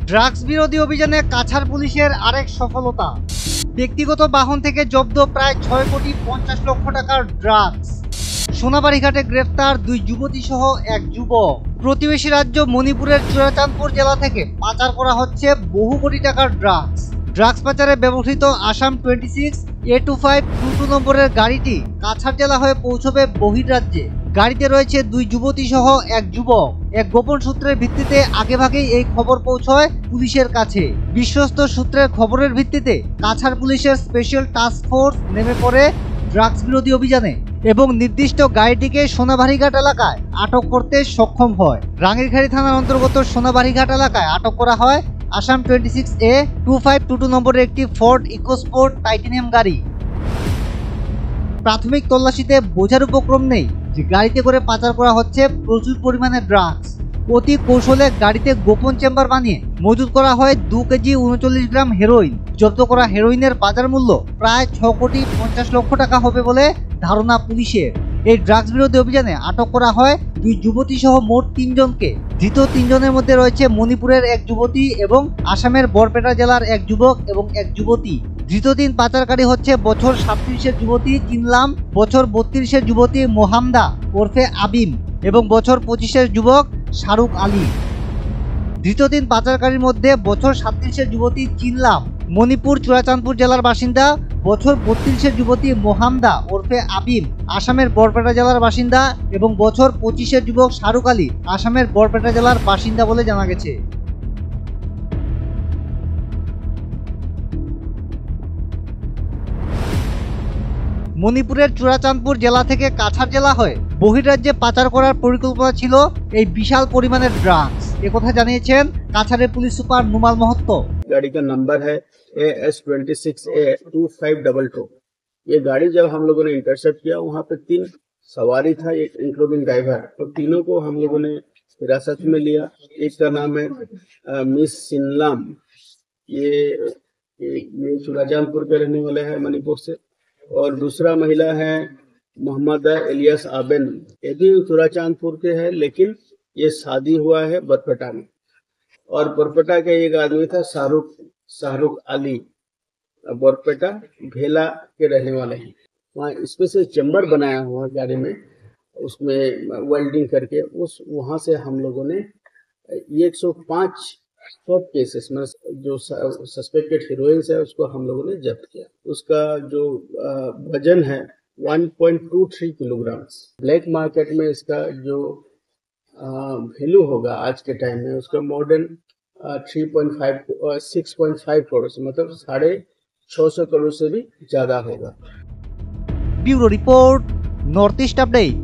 Drugs বিরোধী অভিযানে কাছাড় পুলিশের আরেক সফলতা। ব্যক্তিগত বাহন থেকে জব্দ প্রায় 6,50,00,000 টাকার ড্রাগস। সোনাবাড়িঘাটে গ্রেফতার 2 যুবতী সহ 1 যুবক। প্রতিবেশী রাজ্য মণিপুরের চুরাচাঁদপুর জেলা থেকে পাচার করা হচ্ছে বহু কোটি টাকার ড্রাগস। ড্রাগস পাচারে ব্যবহৃত আসাম 26 A2522 নম্বরের গাড়িটি কাছাড় জেলা হয়ে পৌঁছবে বহির্রাজ্যে। গাড়িতে রয়েছে 2 যুবতী সহ 1 যুবক। এক গোপন সূত্রের ভিত্তিতে আগেভাগেই এই খবর পৌঁছয় পুলিশের কাছে। বিশ্বস্ত সূত্রের খবরের ভিত্তিতে কাছাড় পুলিশের স্পেশাল টাস্ক ফোর্স নেমে পড়ে ড্রাগস বিরোধী অভিযানে এবং নির্দিষ্ট গাড়িটিকে সোনাবাড়িঘাট এলাকায় আটক করতে সক্ষম হয়। রাঙ্গিরখাড়ি থানার অন্তর্গত সোনাবাড়িঘাট এলাকায় আটক করা হয় আসাম 26 A2522 নম্বরের একটি ফোর্ড ইকোস্পোর্ট টাইটানিয়াম গাড়ি। প্রাথমিক তল্লাশিতে বোঝার উপক্রম নেই যে গাড়িতে করে পাচার করা হচ্ছে প্রচুর পরিমাণে ড্রাগস। অতি কৌশলে গাড়িতে গোপন চেম্বার বানিয়ে মজুত করা হয় 2 কেজি 39 গ্রাম হেরোইন। জব্দ করা হেরোইনের বাজার মূল্য প্রায় 6,50,00,000 টাকা হবে বলে ধারণা পুলিশের। এই ড্রাগস বিরোধী অভিযানে আটক করা হয় 2 যুবতী সহ মোট 3 জনকে। ধৃত 3 জনের মধ্যে রয়েছে মণিপুরের 1 যুবতী এবং আসামের বরপেটা জেলার 1 যুবক এবং 1 যুবতী। ধৃত 3 পাচারকারী হচ্ছে বছর 37-এর যুবতী চিনলাম, বছর 32-এর যুবতী মোহামদা ওরফে আবিম এবং বছর 25-এর যুবক শাহরুখ আলী। ধৃত 3 পাচারকারীর মধ্যে বছর 37-এর যুবতী চিনলাম মণিপুর চুরাচাঁদপুর জেলার বাসিন্দা, বছর 32-এর যুবতী মোহামদা ওরফে আবিম আসামের বরপেটা জেলার বাসিন্দা এবং বছর 25-এর যুবক শাহরুখ আলী আসামের বরপেটা জেলার বাসিন্দা বলে জানা গেছে। মণিপুরের চুরাচাঁদপুর জেলা থেকে কাছাড় জেলা হয়ে বহির্রাজ্যে পাচার করার পরিকল্পনা ছিল এই বিশাল পরিমাণের ড্রাগস। একথা জানিয়েছেন কাছাড়ের পুলিশ সুপার নুমাল महतो। गाड़ी का नंबर है AS26A2522। ये गाड़ी जब हम लोगों ने इंटरसेप्ट किया, वहाँ पे 3 सवारी था, एक इंक्लूडिंग ड्राइवर, तो तीनों को हम लोगों ने हिरासत में लिया। एक का नाम है मिस सिनलाम, ये चुराचांदपुर के रहने वाले हैं मणिपुर से, और दूसरा महिला है मोहम्मद इलियास आबेन, ये भी चुराचांदपुर के हैं लेकिन ये शादी हुआ है बरपेटा में। और बरपेटा का एक आदमी था शाहरुख अली, बरपेटा भेला के रहने वाले हैं। वहाँ स्पेशल चैम्बर बनाया हुआ गाड़ी में, उसमें वेल्डिंग करके वहाँ से हम लोगों ने 105 सब केसेस में जो सस्पेक्टेड हीरोइंस है उसको हम लोगों ने जब्त किया। उसका जो वजन है 1.23 किलोग्राम। ब्लैक मार्केट में इसका जो वैल्यू होगा आज के टाइम में उसका मोर देन 6.5 करोड़ से, मतलब 650 करोड़ से भी ज्यादा होगा। Bureau report, north east update.